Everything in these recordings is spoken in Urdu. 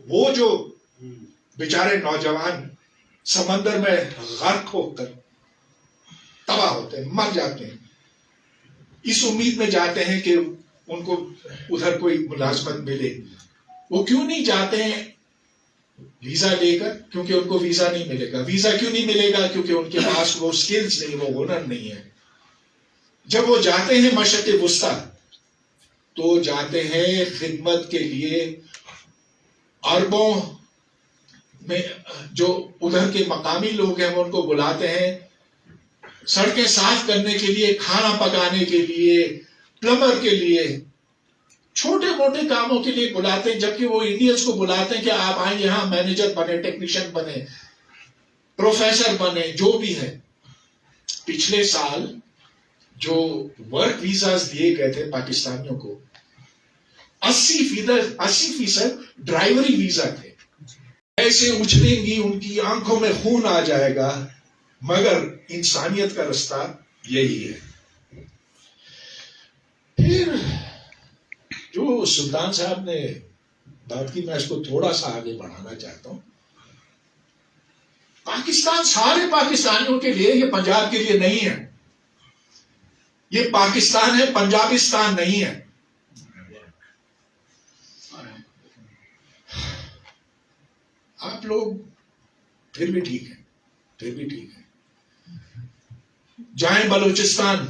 وہ جو بیچارے نوجوان سمندر میں غرق ہو کر تباہ ہوتے ہیں، مر جاتے ہیں، اس امید میں جاتے ہیں کہ ان کو ادھر کوئی ملازمت ملے، وہ کیوں نہیں جاتے ہیں ویزا لے کر؟ کیونکہ ان کو ویزا نہیں ملے گا۔ ویزا کیوں نہیں ملے گا؟ کیونکہ ان کے پاس وہ سکلز نہیں، وہ ہنر نہیں ہے۔ جب وہ جاتے ہیں مشرق وسطی تو جاتے ہیں خدمت کے لیے، عربوں میں جو ادھر کے مقامی لوگ ہیں وہ ان کو بلاتے ہیں سڑکیں صاف کرنے کے لیے، کھانا پکانے کے لیے، پلمبر کے لیے، چھوٹے موٹے کاموں کے لیے بلاتے ہیں، جبکہ وہ انڈینز کو بلاتے ہیں کہ آپ آئیں یہاں مینیجر بنے، ٹیکنیشین بنے، پروفیسر بنے، جو بھی ہے۔ پچھلے سال جو ورک ویزاز دیے گئے تھے پاکستانیوں کو، 80% ڈرائیوری ویزا تھے۔ ایسے اچھلیں گی، ان کی آنکھوں میں خون آ جائے گا، مگر انسانیت کا رستہ یہی ہے۔ پھر جو سلطان صاحب نے بات کی، میں اس کو تھوڑا سا آگے بڑھانا چاہتا ہوں۔ پاکستان سارے پاکستانیوں کے لیے، یہ پنجاب کے لیے نہیں ہے۔ یہ پاکستان ہے، پنجابستان نہیں ہے۔ آپ لوگ پھر بھی ٹھیک ہے، جائیں بلوچستان،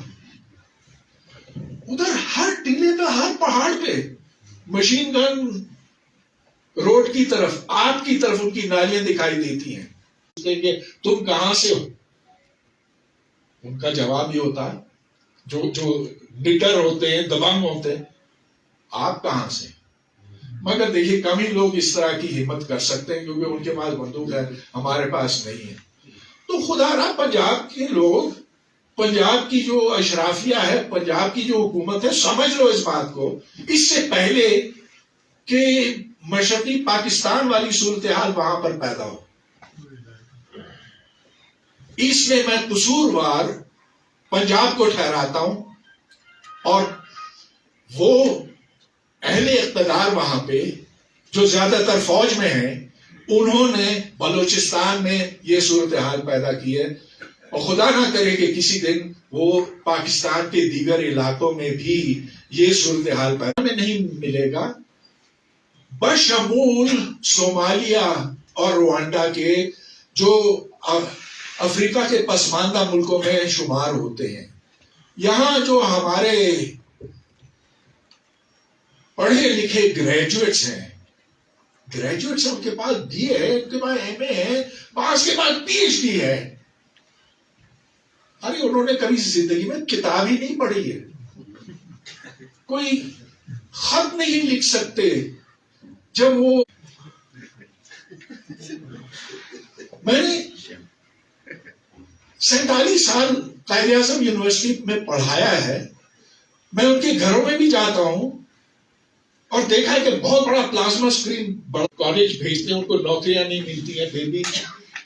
ادھر ہر ٹیلے پہ، ہر پہاڑ پہ مشین گن روڈ کی طرف، آپ کی طرف ان کی نالیاں دکھائی دیتی ہیں۔ کہ تم کہاں سے ہو؟ ان کا جواب یہ ہوتا ہے، جو ڈٹر ہوتے ہیں، دبنگ ہوتے ہیں، آپ کہاں سے؟ مگر دیکھیے کم ہی لوگ اس طرح کی ہمت کر سکتے ہیں، کیونکہ ان کے پاس بندوق ہے، ہمارے پاس نہیں ہے۔ تو خدا را پنجاب کے لوگ، پنجاب کی جو اشرافیہ ہے، پنجاب کی جو حکومت ہے، سمجھ لو اس بات کو، اس سے پہلے کہ مشرقی پاکستان والی صورتحال وہاں پر پیدا ہو، اس میں میں قصوروار پنجاب کو ٹھہراتا ہوں، اور وہ اہل اقتدار وہاں پہ جو زیادہ تر فوج میں ہیں، انہوں نے بلوچستان میں یہ صورتحال پیدا کی ہے، اور خدا نہ کرے کہ کسی دن وہ پاکستان کے دیگر علاقوں میں بھی یہ صورتحال پیدا میں نہیں ملے گا، بشمول صومالیہ اور روانڈا کے، جو افریقہ کے پسماندہ ملکوں میں شمار ہوتے ہیں۔ یہاں جو ہمارے پڑھے لکھے گریجویٹس ہیں، ان کے پاس بی اے ہے، ان کے پاس ایم اے ہے، بعض کے پاس پی ایچ ڈی ہے، ارے انہوں نے کبھی زندگی میں کتاب ہی نہیں پڑھی ہے، کوئی خط نہیں لکھ سکتے۔ جب وہ میں نے 47 سال قائد اعظم یونیورسٹی میں پڑھایا ہے، میں ان کے گھروں میں بھی جاتا ہوں اور دیکھا ہے کہ بہت بڑا پلازما اسکرین، بڑا کالج بھیجتے ہیں، ان کو نوکریاں نہیں ملتی ہیں، پھر بھی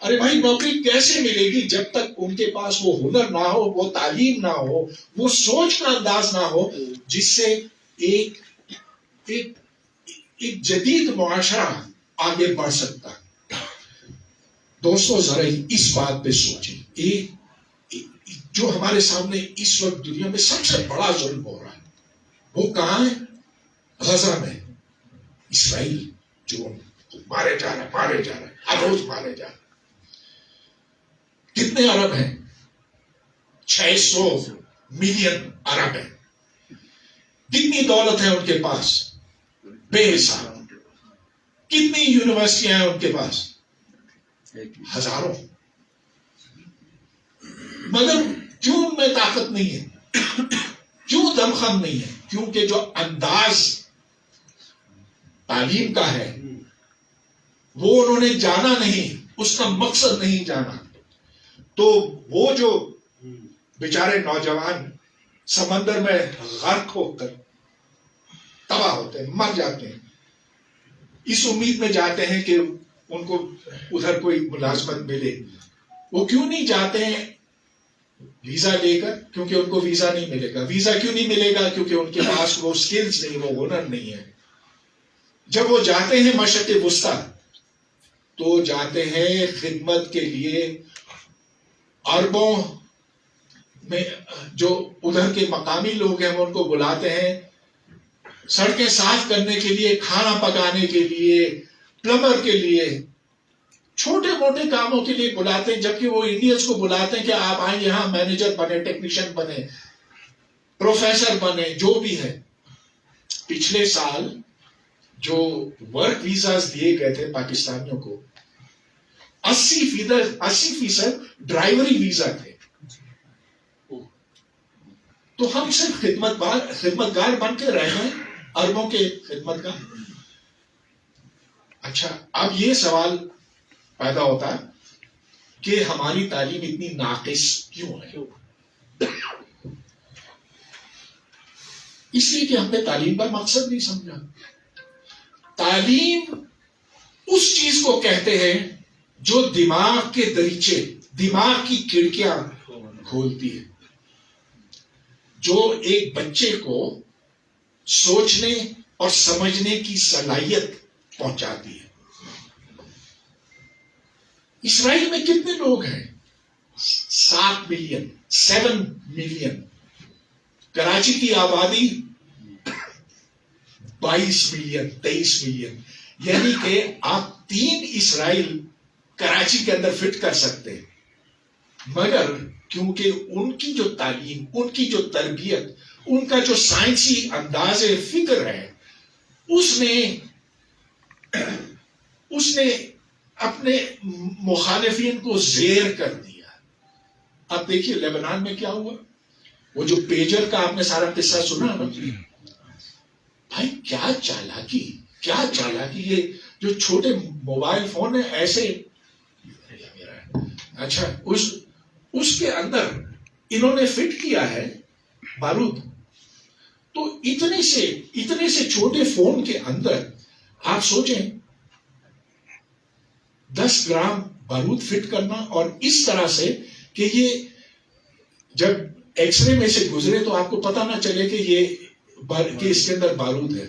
ارے بھائی نوکری کیسے ملے گی جب تک ان کے پاس وہ ہنر نہ ہو، وہ تعلیم نہ ہو، وہ سوچ کا انداز نہ ہو جس سے ایک جدید معاشرہ آگے بڑھ سکتا۔ دوستو ذرا اس بات پہ سوچیں، جو ہمارے سامنے اس وقت دنیا میں سب سے بڑا ظلم ہو رہا ہے، وہ کہاں ہے؟ غزہ میں اسرائیل جو مارے جا رہا ہے، ہر روز مارے جا رہے ہیں۔ کتنے عرب ہیں؟ 600 ملین عرب ہیں۔ کتنی دولت ہے ان کے پاس؟ بے حساب۔ کتنی یونیورسٹیاں ہیں ان کے پاس؟ ہزاروں۔ مگر کیوں ان میں طاقت نہیں ہے؟ کیوں دمخم نہیں ہے؟ کیونکہ جو انداز تعلیم کا ہے وہ انہوں نے جانا نہیں، اس کا مقصد نہیں جانا۔ تو وہ جو بیچارے نوجوان سمندر میں غرق ہو کر تباہ ہوتے ہیں، مر جاتے ہیں، اس امید میں جاتے ہیں کہ ان کو ادھر کوئی ملازمت ملے، وہ کیوں نہیں جاتے ہیں ویزا لے کر؟ کیونکہ ان کو ویزا نہیں ملے گا۔ ویزا کیوں نہیں ملے گا؟ کیونکہ ان کے پاس وہ سکلز نہیں، وہ ہنر نہیں ہے۔ جب وہ جاتے ہیں مشرق وسطی تو جاتے ہیں خدمت کے لیے. عربوں میں جو ادھر کے مقامی لوگ ہیں وہ ان کو بلاتے ہیں سڑکیں صاف کرنے کے لیے, کھانا پکانے کے لیے, پلمبر کے لیے, چھوٹے موٹے کاموں کے لیے بلاتے ہیں, جبکہ وہ انڈینز کو بلاتے ہیں کہ آپ آئیں یہاں مینیجر بنے, ٹیکنیشین بنے, پروفیسر بنے, جو بھی ہے. پچھلے سال جو ورک ویزاز دیے گئے تھے پاکستانیوں کو 80% ڈرائیوری ویزا تھے. تو ہم صرف خدمتگار بن کے رہ گئے عربوں کے خدمت کا. اچھا, اب یہ سوال پیدا ہوتا کہ ہماری تعلیم اتنی ناقص کیوں ہے؟ اس لیے کہ ہم نے تعلیم کا مقصد نہیں سمجھا. تعلیم اس چیز کو کہتے ہیں جو دماغ کے دریچے, دماغ کی کھڑکیاں کھولتی ہے, جو ایک بچے کو سوچنے اور سمجھنے کی صلاحیت پہنچاتی ہے. اسرائیل میں کتنے لوگ ہیں؟ 7 ملین. کراچی کی آبادی 22 ملین 23 ملین, یعنی کہ آپ 3 اسرائیل کراچی کے اندر فٹ کر سکتے ہیں. مگر کیونکہ ان کی جو تعلیم, ان کی جو تربیت, ان کا جو سائنسی انداز فکر ہے, اس نے اپنے مخالفین کو زیر کر دیا. اب دیکھیے لیبنان میں کیا ہوا, وہ جو پیجر کا آپ نے سارا قصہ سنا نا بھائی, کیا چالاکی یہ جو چھوٹے موبائل فون ہیں ایسے. اچھا, اس کے اندر انہوں نے فٹ کیا ہے بارود. تو اتنے سے چھوٹے فون کے اندر آپ سوچیں 10 گرام بارود فٹ کرنا, اور اس طرح سے کہ یہ جب ایکس رے میں سے گزرے تو آپ کو پتا نہ چلے کہ اس کے اندر بارود ہے.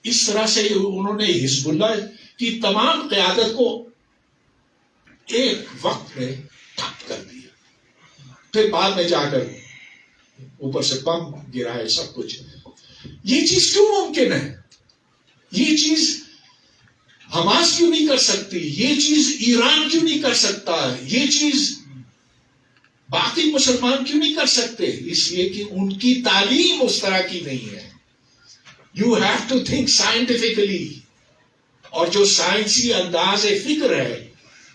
اس طرح سے انہوں نے حزب اللہ کی تمام قیادت کو ایک وقت میں ٹھپ کر دیا. پھر بعد میں جا کر اوپر سے بم گرا ہے, سب کچھ. یہ چیز کیوں ممکن ہے؟ یہ چیز حماس کیوں نہیں کر سکتی؟ یہ چیز ایران کیوں نہیں کر سکتا؟ یہ چیز باقی مسلمان کیوں نہیں کر سکتے؟ اس لیے کہ ان کی تعلیم اس طرح کی نہیں ہے. You have to think scientifically. اور جو سائنسی انداز فکر ہے,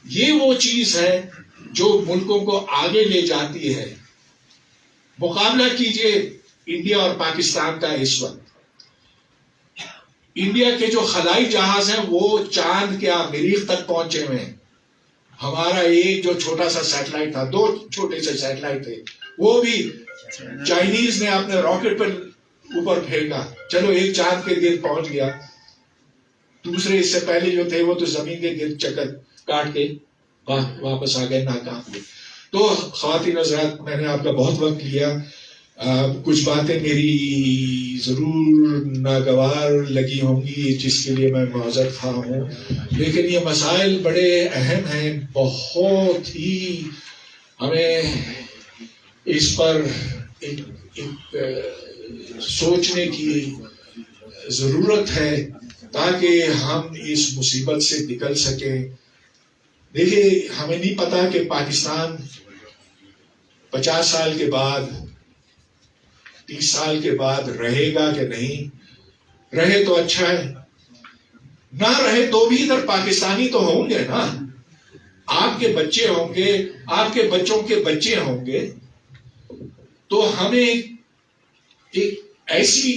یہ وہ چیز ہے جو ملکوں کو آگے لے جاتی ہے. مقابلہ کیجئے انڈیا اور پاکستان کا. اس وقت انڈیا کے جو خلائی جہاز ہیں وہ چاند کیا مریخ تک پہنچے ہوئے ہیں. ہمارا ایک جو چھوٹا سا سیٹلائٹ تھا, 2 چھوٹے سے سیٹلائٹ تھے, وہ بھی چائنیز نے اپنے راکٹ پر اوپر پھینکا, چلو ایک چاند کے گرد پہنچ گیا. دوسرے اس سے پہلے جو تھے وہ تو زمین کے گرد چکر کاٹ کے واپس آ گئے, ناکام ہوئے. تو خواتین حضرات, میں نے آپ کا بہت وقت لیا. کچھ باتیں میری ضرور ناگوار لگی ہوں گی جس کے لیے میں معذر خواہ ہوں, لیکن یہ مسائل بڑے اہم ہیں. بہت ہی ہمیں اس پر ایک سوچنے کی ضرورت ہے تاکہ ہم اس مصیبت سے نکل سکیں. دیکھیے, ہمیں نہیں پتا کہ پاکستان 50 سال کے بعد 30 سال کے بعد رہے گا کہ نہیں. رہے تو اچھا ہے, نہ رہے تو بھی ادھر پاکستانی تو ہوں گے نا. آپ کے بچے ہوں گے, آپ کے بچوں کے بچے ہوں گے. تو ہمیں ایک ایسی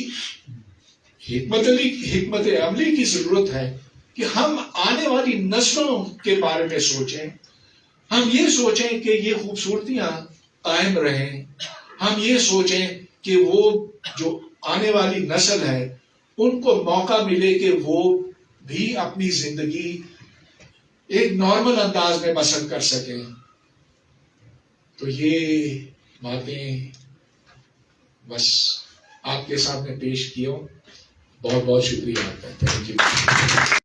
حکمت عملی کی ضرورت ہے کہ ہم آنے والی نسلوں کے بارے میں سوچیں. ہم یہ سوچیں کہ یہ خوبصورتیاں قائم رہیں. ہم یہ سوچیں کہ وہ جو آنے والی نسل ہے ان کو موقع ملے کہ وہ بھی اپنی زندگی ایک نارمل انداز میں بسر کر سکیں. تو یہ باتیں بس آپ کے سامنے پیش کی ہوں. بہت بہت شکریہ آپ کا. Thank you.